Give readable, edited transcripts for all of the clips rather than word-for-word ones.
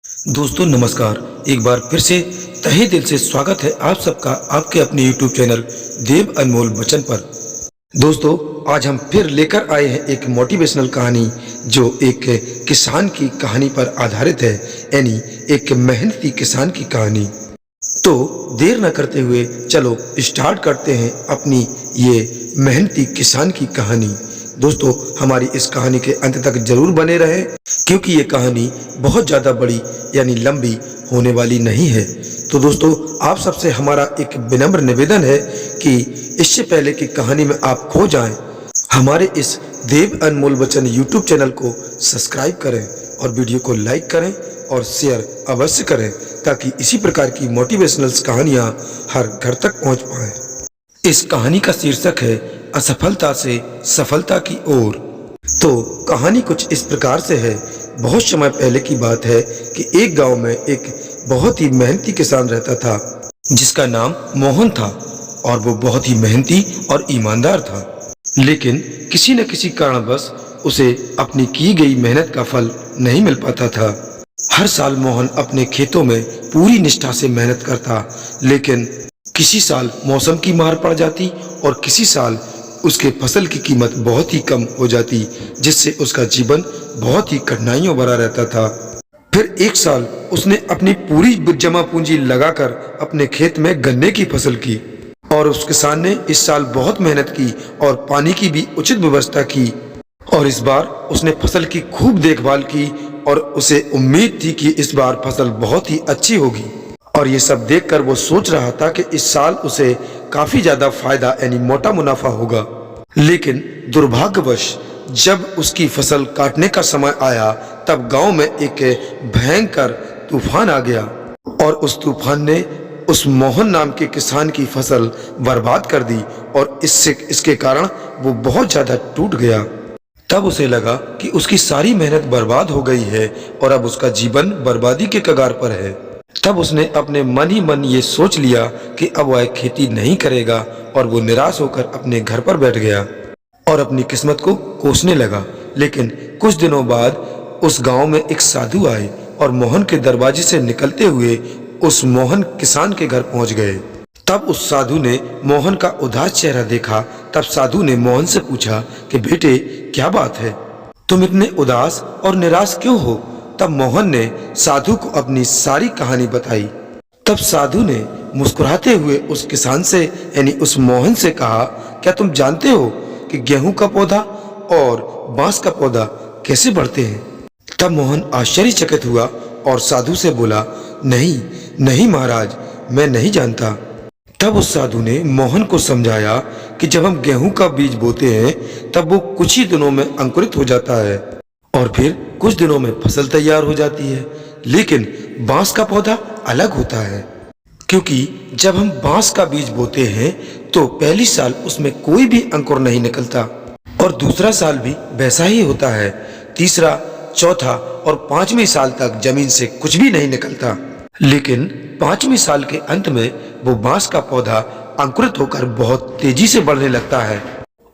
दोस्तों नमस्कार। एक बार फिर से तहे दिल से स्वागत है आप सबका आपके अपने YouTube चैनल देव अनमोल वचन पर। दोस्तों आज हम फिर लेकर आए हैं एक मोटिवेशनल कहानी जो एक किसान की कहानी पर आधारित है, यानी एक मेहनती किसान की कहानी। तो देर न करते हुए चलो स्टार्ट करते हैं अपनी ये मेहनती किसान की कहानी। दोस्तों हमारी इस कहानी के अंत तक जरूर बने रहें, क्योंकि ये कहानी बहुत ज़्यादा बड़ी यानी लंबी होने वाली नहीं है। तो दोस्तों आप सबसे हमारा एक विनम्र निवेदन है कि इससे पहले कि कहानी में आप खो जाएं, हमारे इस देव अनमोल वचन यूट्यूब चैनल को सब्सक्राइब करें और वीडियो को लाइक करें और शेयर अवश्य करें, ताकि इसी प्रकार की मोटिवेशनल कहानियाँ हर घर तक पहुँच पाएँ। इस कहानी का शीर्षक है असफलता से सफलता की ओर। तो कहानी कुछ इस प्रकार से है। बहुत समय पहले की बात है कि एक गांव में एक बहुत ही मेहनती किसान रहता था, जिसका नाम मोहन था, और वो बहुत ही मेहनती और ईमानदार था। लेकिन किसी न किसी कारणवश उसे अपनी की गई मेहनत का फल नहीं मिल पाता था। हर साल मोहन अपने खेतों में पूरी निष्ठा से मेहनत करता, लेकिन किसी साल मौसम की मार पड़ जाती और किसी साल उसके फसल की कीमत बहुत ही कम हो जाती, जिससे उसका जीवन बहुत ही कठिनाइयों भरा रहता था। फिर एक साल उसने अपनी पूरी जमा पूंजी लगाकर अपने खेत में गन्ने की फसल की, और उस किसान ने इस साल बहुत मेहनत की और पानी की भी उचित व्यवस्था की, और इस बार उसने फसल की खूब देखभाल की और उसे उम्मीद थी कि इस बार फसल बहुत ही अच्छी होगी। और ये सब देखकर वो सोच रहा था कि इस साल उसे काफी ज्यादा फायदा यानी मोटा मुनाफा होगा। लेकिन दुर्भाग्यवश जब उसकी फसल काटने का समय आया, तब गांव में एक भयंकर तूफान आ गया, और उस तूफान ने उस मोहन नाम के किसान की फसल बर्बाद कर दी, और इसके कारण वो बहुत ज्यादा टूट गया। तब उसे लगा कि उसकी सारी मेहनत बर्बाद हो गई है और अब उसका जीवन बर्बादी के कगार पर है। तब उसने अपने मन ही मन ये सोच लिया कि अब वह खेती नहीं करेगा, और वो निराश होकर अपने घर पर बैठ गया और अपनी किस्मत को कोसने लगा। लेकिन कुछ दिनों बाद उस गांव में एक साधु आए और मोहन के दरवाजे से निकलते हुए उस मोहन किसान के घर पहुंच गए। तब उस साधु ने मोहन का उदास चेहरा देखा। तब साधु ने मोहन से पूछा कि बेटे क्या बात है, तुम इतने उदास और निराश क्यों हो? तब मोहन ने साधु को अपनी सारी कहानी बताई। तब साधु ने मुस्कुराते हुए उस किसान से यानी उस मोहन से कहा, क्या तुम जानते हो कि गेहूं का पौधा और बांस का पौधा कैसे बढ़ते हैं? तब मोहन आश्चर्यचकित हुआ और साधु से बोला, नहीं नहीं महाराज, मैं नहीं जानता। तब उस साधु ने मोहन को समझाया कि जब हम गेहूं का बीज बोते हैं तब वो कुछ ही दिनों में अंकुरित हो जाता है और फिर कुछ दिनों में फसल तैयार हो जाती है। लेकिन बांस का पौधा अलग होता है, क्योंकि जब हम बांस का बीज बोते हैं तो पहली साल उसमें कोई भी अंकुर नहीं निकलता, और दूसरा साल भी वैसा ही होता है। तीसरा, चौथा और पांचवें साल तक जमीन से कुछ भी नहीं निकलता। लेकिन पांचवें साल के अंत में वो बांस का पौधा अंकुरित होकर बहुत तेजी से बढ़ने लगता है,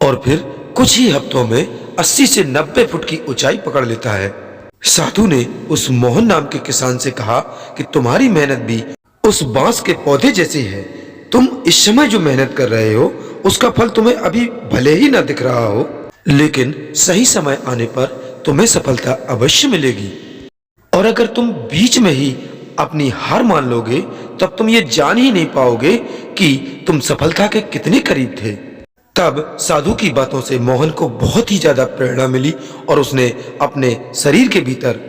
और फिर कुछ ही हफ्तों में 80 से 90 फुट की ऊंचाई पकड़ लेता है। साधु ने उस मोहन नाम के किसान से कहा कि तुम्हारी मेहनत भी उस बांस के पौधे जैसी है। तुम इस समय जो मेहनत कर रहे हो उसका फल तुम्हें अभी भले ही न दिख रहा हो, लेकिन सही समय आने पर तुम्हें सफलता अवश्य मिलेगी। और अगर तुम बीच में ही अपनी हार मान लोगे तब तुम ये जान ही नहीं पाओगे कि तुम सफलता के कितने करीब थे। तब साधु की बातों से मोहन को बहुत ही ज्यादा प्रेरणा मिली, और उसने अपने शरीर के भीतर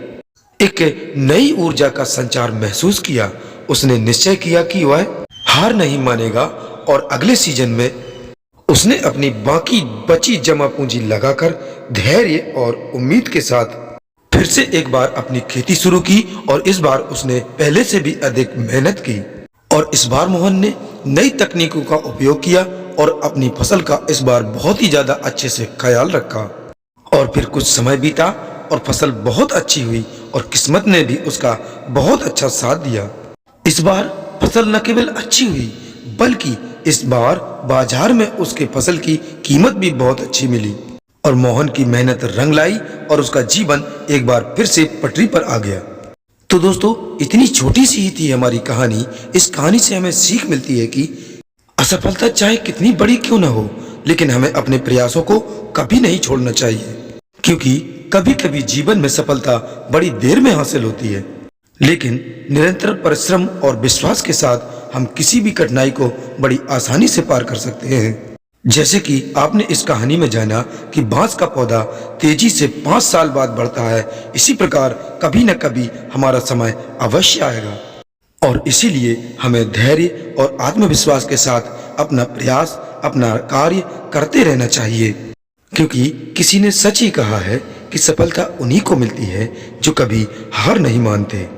एक नई ऊर्जा का संचार महसूस किया। उसने निश्चय किया कि वह हार नहीं मानेगा, और अगले सीजन में उसने अपनी बाकी बची जमा पूंजी लगाकर धैर्य और उम्मीद के साथ फिर से एक बार अपनी खेती शुरू की, और इस बार उसने पहले से भी अधिक मेहनत की। और इस बार मोहन ने नई तकनीकों का उपयोग किया और अपनी फसल का इस बार बहुत ही ज्यादा अच्छे से ख्याल रखा। और फिर कुछ समय बीता और फसल बहुत अच्छी हुई, और किस्मत ने भी उसका बहुत अच्छा साथ दिया। इस बार फसल न केवल अच्छी हुई, बल्कि इस बार बाजार में उसके फसल की कीमत भी बहुत अच्छी मिली, और मोहन की मेहनत रंग लाई और उसका जीवन एक बार फिर से पटरी पर आ गया। तो दोस्तों, इतनी छोटी सी ही थी हमारी कहानी। इस कहानी से हमें सीख मिलती है कि असफलता चाहे कितनी बड़ी क्यों ना हो, लेकिन हमें अपने प्रयासों को कभी नहीं छोड़ना चाहिए, क्योंकि कभी कभी जीवन में सफलता बड़ी देर में हासिल होती है, लेकिन निरंतर परिश्रम और विश्वास के साथ हम किसी भी कठिनाई को बड़ी आसानी से पार कर सकते हैं। जैसे कि आपने इस कहानी में जाना कि बांस का पौधा तेजी से 5 साल बाद बढ़ता है, इसी प्रकार कभी न कभी हमारा समय अवश्य आएगा और इसीलिए हमें धैर्य और आत्मविश्वास के साथ अपना प्रयास, अपना कार्य करते रहना चाहिए, क्योंकि किसी ने सच ही कहा है कि सफलता उन्हीं को मिलती है जो कभी हार नहीं मानते।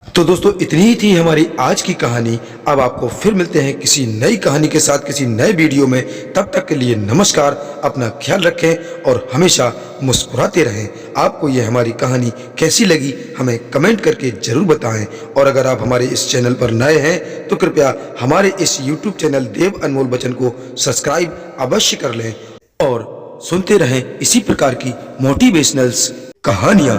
तो दोस्तों, इतनी ही थी हमारी आज की कहानी। अब आपको फिर मिलते हैं किसी नई कहानी के साथ, किसी नए वीडियो में। तब तक के लिए नमस्कार, अपना ख्याल रखें और हमेशा मुस्कुराते रहें। आपको ये हमारी कहानी कैसी लगी हमें कमेंट करके जरूर बताएं, और अगर आप हमारे इस चैनल पर नए हैं तो कृपया हमारे इस यूट्यूब चैनल देव अनमोल बचन को सब्सक्राइब अवश्य कर लें और सुनते रहें इसी प्रकार की मोटिवेशनल्स कहानियां।